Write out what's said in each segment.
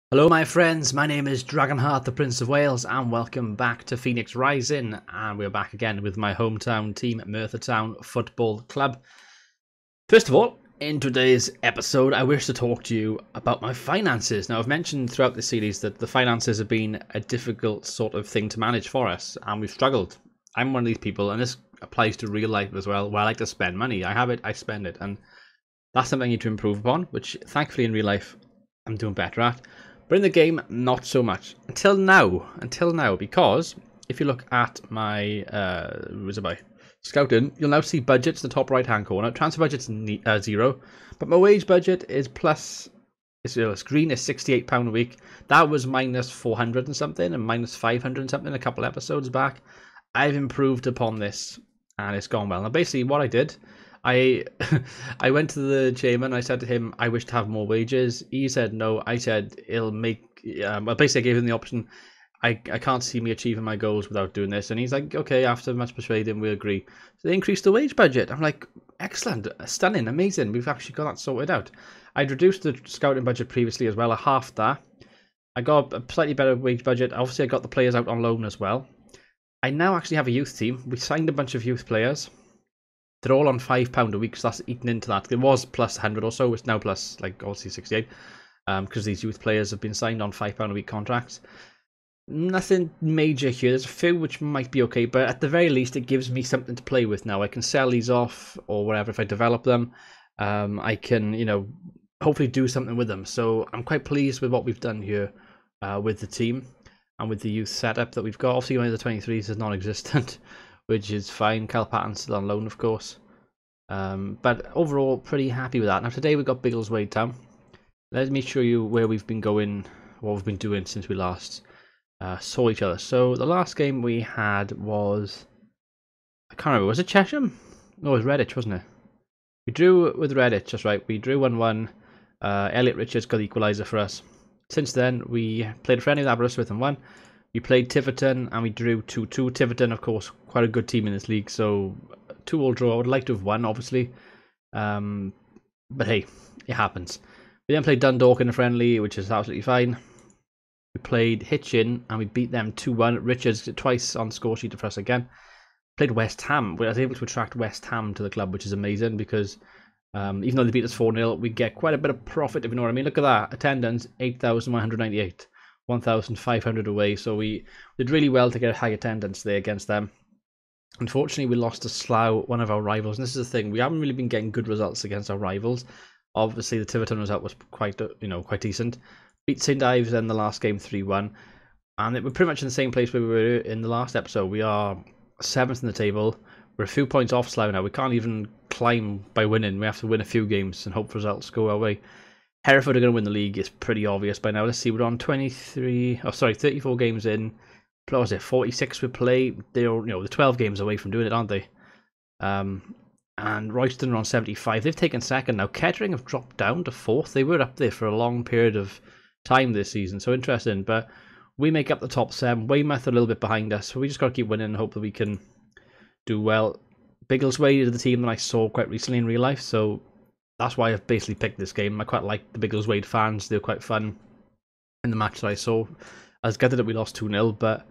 Hello my friends, my name is DragonHeart, the Prince of Wales, and welcome back to Phoenix Rising, and we're back again with my hometown team, Merthyr Town Football Club. First of all, in today's episode, I wish to talk to you about my finances. Now, I've mentioned throughout the series that the finances have been a difficult sort of thing to manage for us, and we've struggled. I'm one of these people, and this applies to real life as well, where I like to spend money. I have it, I spend it, and that's something I need to improve upon, which thankfully in real life I'm doing better at. But in the game, not so much. Until now, because if you look at my, scouting, you'll now see budgets in the top right-hand corner. Transfer budget's 0, but my wage budget is plus, it's green, is £68 a week. That was minus 400 and something, and minus 500 and something a couple episodes back. I've improved upon this, and it's gone well. Now, basically, what I did, I went to the chairman. I said to him, I wish to have more wages. He said no. I said it'll make. Well, basically, I gave him the option. I can't see me achieving my goals without doing this. And he's like, okay. After much persuading, we agree. So they increased the wage budget. I'm like, excellent, stunning, amazing. We've actually got that sorted out. I'd reduced the scouting budget previously as well. I halved that. I got a slightly better wage budget. Obviously, I got the players out on loan as well. I now actually have a youth team. We signed a bunch of youth players. They're all on £5 a week, so that's eaten into that. It was plus 100 or so. It's now plus, like, obviously 68, because these youth players have been signed on £5 a week contracts. Nothing major here. There's a few which might be okay, but at the very least, it gives me something to play with now. I can sell these off or whatever if I develop them. I can, hopefully do something with them. So I'm quite pleased with what we've done here with the team and with the youth setup that we've got. Obviously, only the 23s is non-existent. Which is fine. Cal Patton's still on loan, of course. But overall, pretty happy with that. Now, today we've got Biggleswade Town. Let me show you where we've been going, what we've been doing since we last saw each other. So, the last game we had was... I can't remember. Was it Chesham? No, it was Redditch, wasn't it? We drew with Redditch, that's right. We drew 1-1. Elliot Richards got the equaliser for us. Since then, we played a friendly with Aberystwyth and won. We played Tiverton and we drew 2-2. Tiverton, of course, quite a good team in this league, so 2-2 draw. I would like to have won, obviously. But hey, it happens. We then played Dundalk in a friendly, which is absolutely fine. We played Hitchin and we beat them 2-1. Richards twice on the score sheet for us again. Played West Ham. We were able to attract West Ham to the club, which is amazing because even though they beat us 4-0, we get quite a bit of profit, if you know what I mean. Look at that. Attendance, 8,198. 1,500 away, so we did really well to get a high attendance there against them. Unfortunately, we lost to Slough, one of our rivals, and this is the thing, we haven't really been getting good results against our rivals. Obviously, the Tiverton result was quite decent. Beat St Ives in the last game 3-1, and we're pretty much in the same place where we were in the last episode. We are 7th in the table. We're a few points off Slough now. We can't even climb by winning. We have to win a few games and hope results go our way. Hereford are going to win the league. It's pretty obvious by now. Let's see, we're on 34 games in. What was it, 46 we play? They're, they're 12 games away from doing it, aren't they? And Royston are on 75. They've taken second now. Kettering have dropped down to 4th. They were up there for a long period of time this season, so interesting. But we make up the top 7. Weymouth are a little bit behind us, so we just got to keep winning and hope that we can do well. Biggleswade is the team that I saw quite recently in real life, so that's why I've basically picked this game. I quite like the Biggleswade fans. They were quite fun in the match that I saw. I was gutted that we lost 2-0, but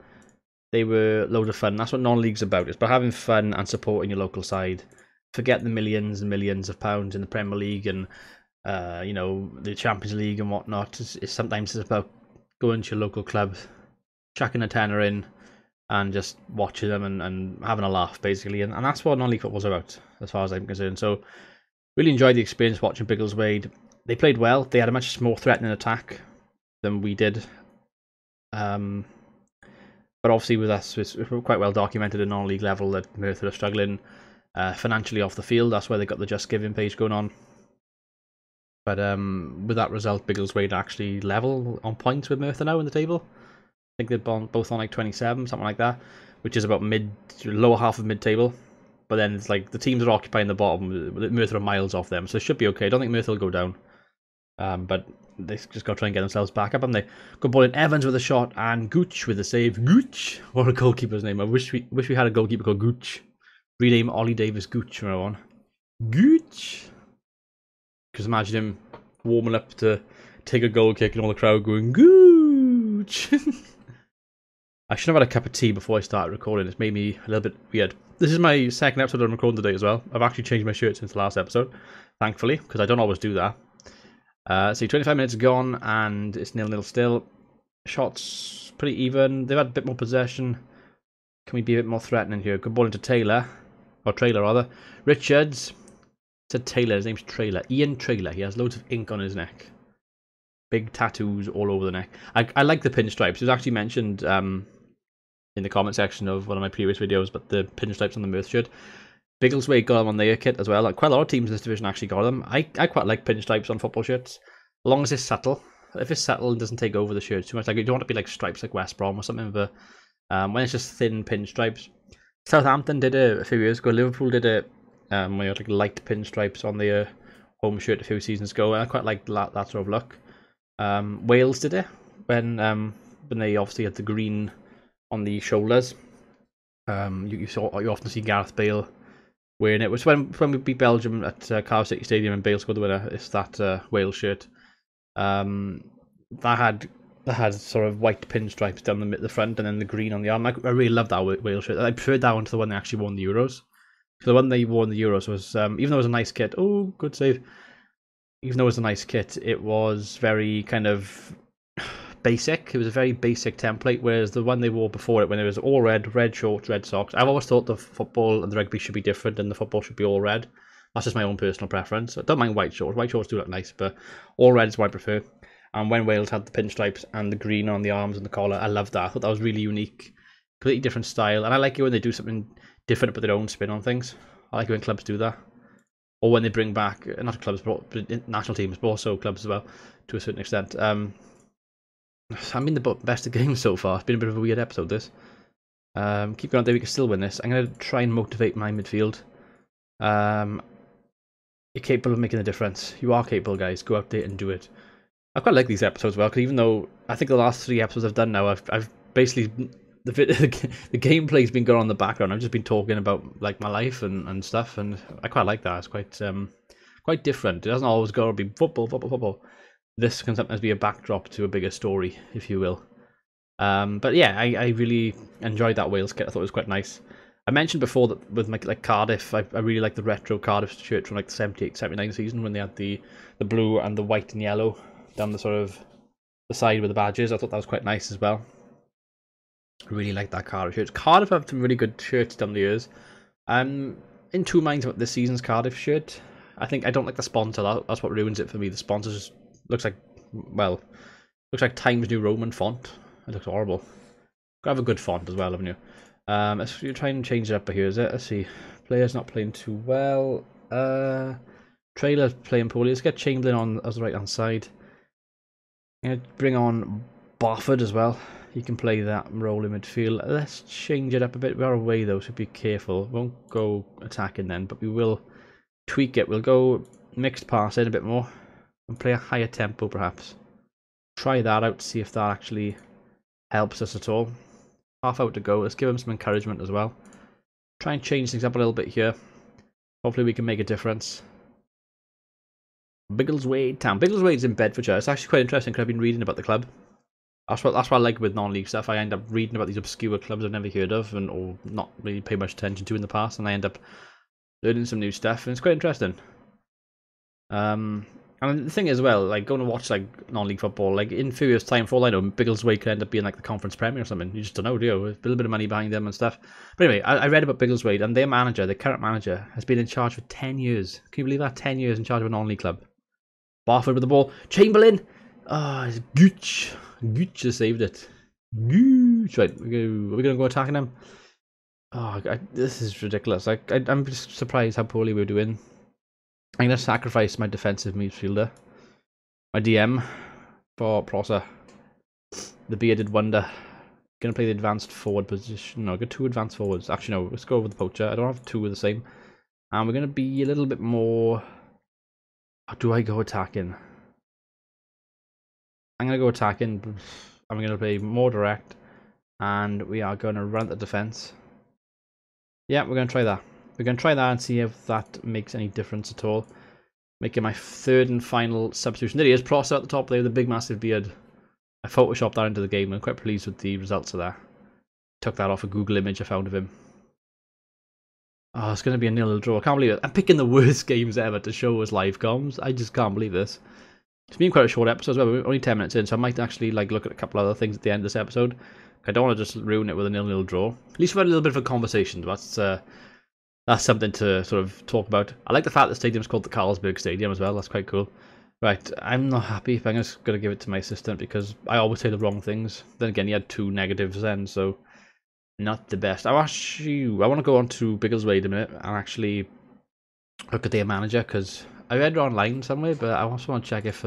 they were a load of fun. That's what non-league's about. It's about having fun and supporting your local side. Forget the millions and millions of pounds in the Premier League and the Champions League and whatnot. Sometimes it's about going to your local club, chucking a tenner in, and just watching them and having a laugh, basically. And that's what non-league football's about, as far as I'm concerned. So, really enjoyed the experience watching Biggleswade. They played well. They had a much more threatening attack than we did. But obviously with us, it's quite well documented at non-league level that Merthyr are struggling financially off the field. That's why they got the Just Giving page going on. But with that result, Biggleswade actually level on points with Merthyr now in the table. I think they're both on like 27, something like that, which is about lower half of mid-table. But then it's like the teams are occupying the bottom. Merthyr are miles off them, so it should be okay. I don't think Merthyr will go down. But they just got to try and get themselves back up, haven't they? Good ball in. Evans with a shot and Gooch with a save. Gooch! What a goalkeeper's name. I wish we had a goalkeeper called Gooch. Rename Ollie Davis Gooch from now on. Gooch! Because imagine him warming up to take a goal kick and all the crowd going, gooch. I should have had a cup of tea before I started recording. It's made me a little bit weird. This is my second episode I'm recording today as well. I've actually changed my shirt since the last episode, thankfully, because I don't always do that. See, 25 minutes gone, and it's 0-0 still. Shots pretty even. They've had a bit more possession. Can we be a bit more threatening here? Good ball into Taylor. Or Trailer, rather. Richards. Said Taylor. His name's Trailer. Ian Trailer. He has loads of ink on his neck. Big tattoos all over the neck. I like the pinstripes. It was actually mentioned in the comment section of one of my previous videos, but the pinstripes on the Merthyr shirt. Biggleswade got them on their kit as well. Like, quite a lot of teams in this division actually got them. I quite like pinstripes on football shirts, as long as it's subtle. If it's subtle and doesn't take over the shirt too much, like you don't want to be like stripes like West Brom or something. But when it's just thin pinstripes, Southampton did it a few years ago. Liverpool did it when you had like light pinstripes on their home shirt a few seasons ago, and I quite like that sort of look. Wales did it when they obviously had the green on the shoulders. You often see Gareth Bale wearing it, which when we beat Belgium at Cardiff City Stadium and Bale scored the winner, it's that Wales shirt. That had sort of white pinstripes down the front and then the green on the arm. I really love that Wales shirt. I preferred that one to the one they actually won the Euros. So the one they won the Euros was, even though it was a nice kit, oh, good save. Even though it was a nice kit, it was very kind of basic. It was a very basic template, whereas the one they wore before it, when it was all red shorts, red socks. I've always thought the football and the rugby should be different and the football should be all red. That's just my own personal preference. I don't mind white shorts. White shorts do look nice, but all red is what I prefer. And when Wales had the pinstripes and the green on the arms and the collar, I loved that. I thought that was really unique. Completely different style. And I like it when they do something different but their own spin on things. I like it when clubs do that. Or when they bring back, not clubs, but national teams, but also clubs as well, to a certain extent. I've been the best of games so far. It's been a bit of a weird episode, this. Keep going on there, we can still win this. I'm going to try and motivate my midfield. You're capable of making a difference. You are capable, guys. Go out there and do it. I quite like these episodes as well, because even though I think the last 3 episodes I've done now, I've basically... The gameplay's been going on in the background. I've just been talking about like my life and stuff, and I quite like that. It's quite different. It doesn't always go to be football. This can sometimes be a backdrop to a bigger story, if you will. But yeah, I really enjoyed that Wales kit. I thought it was quite nice. I mentioned before that with my Cardiff, I really like the retro Cardiff shirt from like the 78-79 season when they had the blue and the white and yellow down the sort of the side with the badges. I thought that was quite nice as well. I really like that Cardiff shirt. Cardiff have some really good shirts down the years. I'm in two minds about this season's Cardiff shirt. I think I don't like the sponsor. That's what ruins it for me. The sponsor just looks like Times New Roman font. It looks horrible. Gotta have a good font as well, haven't you? Let's try and change it up here, is it? Let's see. Players not playing too well. Trailer playing poorly. Let's get Chamberlain on as the right hand side. I'm gonna bring on Barford as well. He can play that role in midfield. Let's change it up a bit. We are away though, so be careful. Won't go attacking then, but we will tweak it. We'll go mixed passing a bit more and play a higher tempo perhaps. Try that out to see if that actually helps us at all. Half out to go. Let's give him some encouragement as well. Try and change things up a little bit here. Hopefully we can make a difference. Biggleswade Town. Biggleswade's in Bedfordshire. It's actually quite interesting because I've been reading about the club. That's what I like with non-league stuff. I end up reading about these obscure clubs I've never heard of or not really paid much attention to in the past, and I end up learning some new stuff, and it's quite interesting. And the thing as well, like going to watch like non-league football, like in a few years' time, for all I know, Biggleswade could end up being like the Conference Premier or something. You just don't know, do you? With a little bit of money behind them and stuff. But anyway, I read about Biggleswade, and their manager, the current manager, has been in charge for 10 years. Can you believe that? 10 years in charge of a non-league club. Barford with the ball. Chamberlain! It's Gooch. Gooch has saved it. Gooch. Right, are we going to go attacking him? Oh, this is ridiculous. I'm just surprised how poorly we're doing. I'm going to sacrifice my defensive midfielder, my DM, for Prosser, the bearded wonder. Going to play the advanced forward position. No, I've got 2 advanced forwards. Actually, no, let's go over the poacher. I don't have 2 of the same. And we're going to be a little bit more... do I go attacking? I'm going to go attacking. I'm going to play more direct. And we are going to run at the defense. Yeah, we're going to try that. We're going to try that and see if that makes any difference at all. Making my third and final substitution. There he is, Prosser at the top there with a big massive beard. I photoshopped that into the game and I'm quite pleased with the results of that. Took that off a Google image I found of him. Oh, it's going to be a 0-0 draw. I can't believe it. I'm picking the worst games ever to show as live comms. I just can't believe this. It's been quite a short episode as well. We're only 10 minutes in, so I might actually look at a couple other things at the end of this episode. I don't want to just ruin it with a 0-0 draw. At least we've had a little bit of a conversation. That's something to sort of talk about. I like the fact the stadium's called the Carlsberg Stadium as well. That's quite cool. Right, I'm not happy, but I'm just going to give it to my assistant because I always say the wrong things. Then again, he had 2 negatives then, so not the best. I want to go on to Biggleswade in a minute and actually look at their manager because I read it online somewhere, but I also want to check if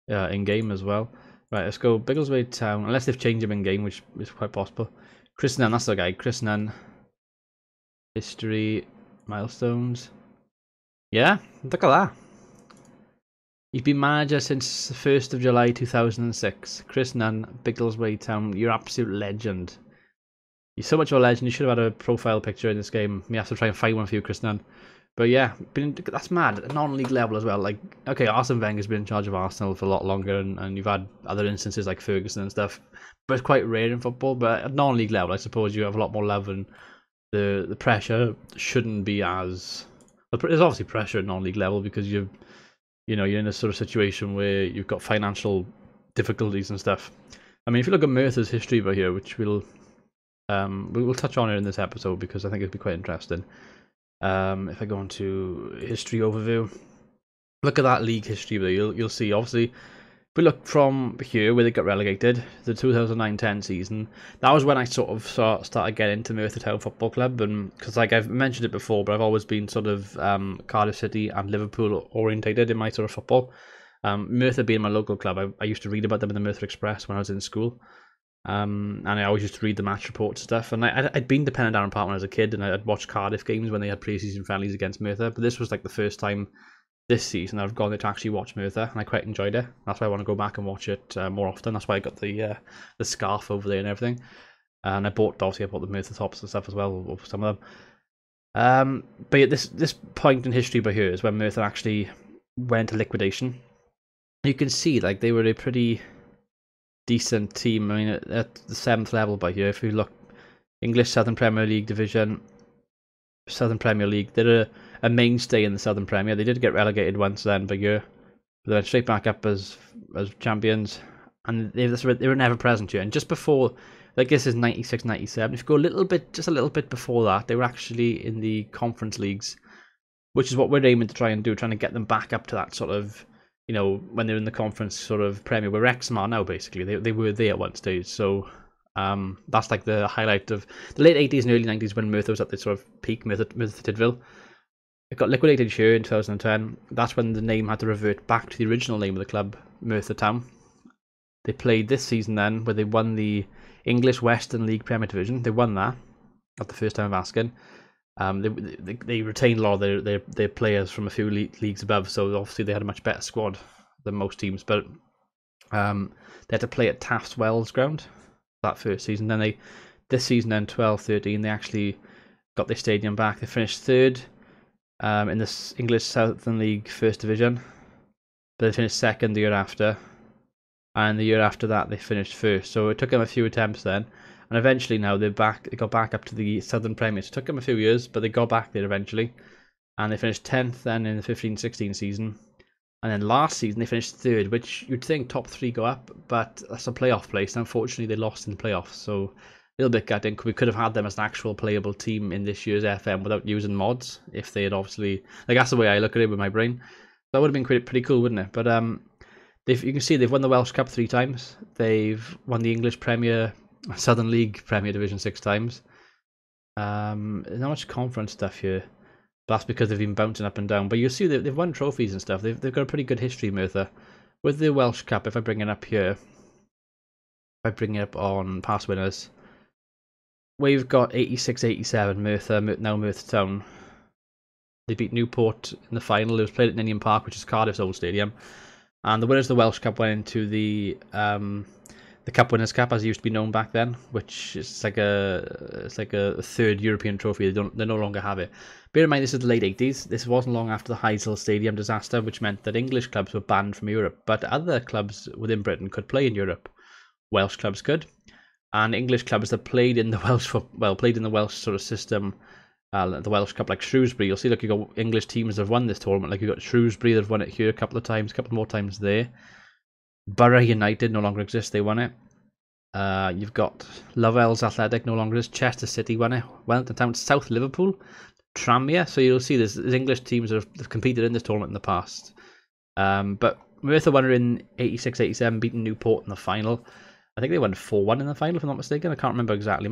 in-game as well. Right, let's go Biggleswade Town, unless they've changed him in-game, which is quite possible. Chris Nunn, that's the guy. Chris Nunn. History, milestones. Yeah, look at that. He's been manager since the 1st of July 2006. Chris Nunn, Biggleswade Town. You're an absolute legend. You're so much of a legend. You should have had a profile picture in this game. We have to try and find one for you, Chris Nunn. But yeah, that's mad. At non-league level as well. Like, okay, Arsene Wenger's been in charge of Arsenal for a lot longer, and you've had other instances like Ferguson and stuff. But it's quite rare in football. But at non-league level, I suppose you have a lot more love, and the pressure shouldn't be as. There's obviously pressure at non-league level because you're in a sort of situation where you've got financial difficulties and stuff. I mean, if you look at Merthyr's history over here, which we'll touch on it in this episode because I think it'll be quite interesting. If I go on to history overview, look at that league history there. You'll see, obviously, if we look from here where they got relegated, the 2009-10 season, that was when I sort of started getting into Merthyr Town Football Club, and because like I've mentioned it before, but I've always been sort of Cardiff City and Liverpool orientated in my sort of football. Merthyr being my local club, I used to read about them in the Merthyr Express when I was in school. And I always used to read the match reports and stuff. And I'd been dependent on Park when I was a kid, and I'd watch Cardiff games when they had pre-season friendlies against Merthyr. But this was like the first time this season I've gone there to actually watch Merthyr, and I quite enjoyed it. That's why I want to go back and watch it more often. That's why I got the scarf over there and everything. And I bought the Merthyr tops and stuff as well, or some of them. But yeah, this point in history by here is when Merthyr actually went to liquidation. You can see like they were a pretty decent team. I mean, at the 7th level by here, if you look, English Southern Premier League division, Southern Premier League, they're a mainstay in the Southern Premier. They did get relegated once then by year, but they went straight back up as champions, and they were never present here. And just before, like this is 96-97, if you go just a little bit before that, they were actually in the conference leagues, which is what we're aiming to try and do, trying to get them back up to that sort of, when they're in the conference sort of Premier, where Wrexham are now, basically. They were there at one stage, so that's like the highlight of the late 80s and early 90s when Merthyr was at the sort of peak, Merthyr Tydfil. It got liquidated here in 2010. That's when the name had to revert back to the original name of the club, Merthyr Town. They played this season then, where they won the English Western League Premier Division. They won that at the first time of asking. They retained a lot of their players from a few leagues above, so obviously they had a much better squad than most teams. But they had to play at Taft's Wells ground that first season. Then this season, then 12-13, they actually got their stadium back. They finished third in the English Southern League First Division, but they finished second the year after, and the year after that they finished first. So it took them a few attempts then. And eventually now they're back. They got back up to the Southern Premier. It took them a few years, but they got back there eventually. And they finished 10th then in the 15-16 season. And then last season they finished third, which you'd think top 3 go up, but that's a playoff place. Unfortunately, they lost in the playoffs, so a little bit gutting. We could have had them as an actual playable team in this year's FM without using mods, if they had obviously... that's the way I look at it with my brain. That would have been pretty cool, wouldn't it? But you can see they've won the Welsh Cup 3 times. They've won the English Premier... Southern League Premier Division 6 times. Not much conference stuff here. That's because they've been bouncing up and down. But you'll see they've won trophies and stuff. They've got a pretty good history, Merthyr. With the Welsh Cup, if I bring it up here, if I bring it up on past winners, we've got 86-87 Merthyr, now Merthyr Town. They beat Newport in the final. It was played at Ninian Park, which is Cardiff's old stadium. And the winners of the Welsh Cup went into the the Cup Winners' Cup, as it used to be known back then, which is like a third European trophy. They no longer have it. Bear in mind, this is the late 80s. This wasn't long after the Heysel Stadium disaster, which meant that English clubs were banned from Europe, but other clubs within Britain could play in Europe. Welsh clubs could, and English clubs that played in the Welsh sort of system, the Welsh Cup, like Shrewsbury. You'll see, look, you've got English teams that have won this tournament. Like you've got Shrewsbury that have won it here a couple of times, a couple more times there. Borough United no longer exists, they won it. You've got Lovell's Athletic no longer exists. Chester City won it. Wellington Town, South Liverpool, Tranmere. So you'll see there's English teams that have competed in this tournament in the past. But Merthyr won it in 86-87, beating Newport in the final. I think they won 4-1 in the final, if I'm not mistaken. I can't remember exactly. I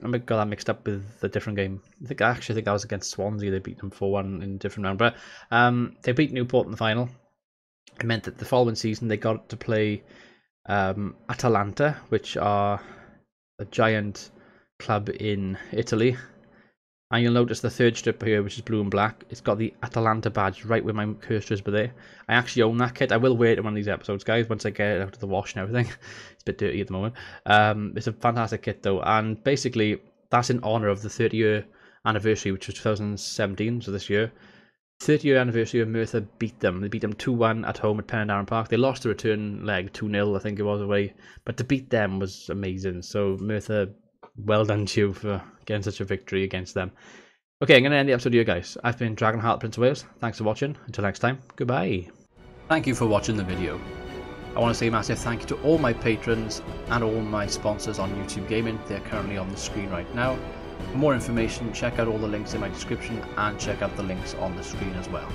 might got that mixed up with a different game. I actually think that was against Swansea. They beat them 4-1 in a different round. But they beat Newport in the final. It meant that the following season they got to play Atalanta, which are a giant club in Italy. And you'll notice the third strip here, which is blue and black. It's got the Atalanta badge right where my cursor is, but there. I actually own that kit. I will wear it in one of these episodes, guys, once I get it out of the wash and everything. It's a bit dirty at the moment. It's a fantastic kit, though. And basically, that's in honour of the 30-year anniversary, which was 2017, so this year. 30-year anniversary of Merthyr beat them. They beat them 2-1 at home at Penarden Park. They lost the return leg 2-0, I think it was, away. But to beat them was amazing. So Merthyr, well done to you for getting such a victory against them. Okay, I'm going to end the episode here, guys. I've been DragonHeart Prince of Wales. Thanks for watching. Until next time, goodbye. Thank you for watching the video. I want to say a massive thank you to all my patrons and all my sponsors on YouTube Gaming. They're currently on the screen right now. For more information, check out all the links in my description and check out the links on the screen as well.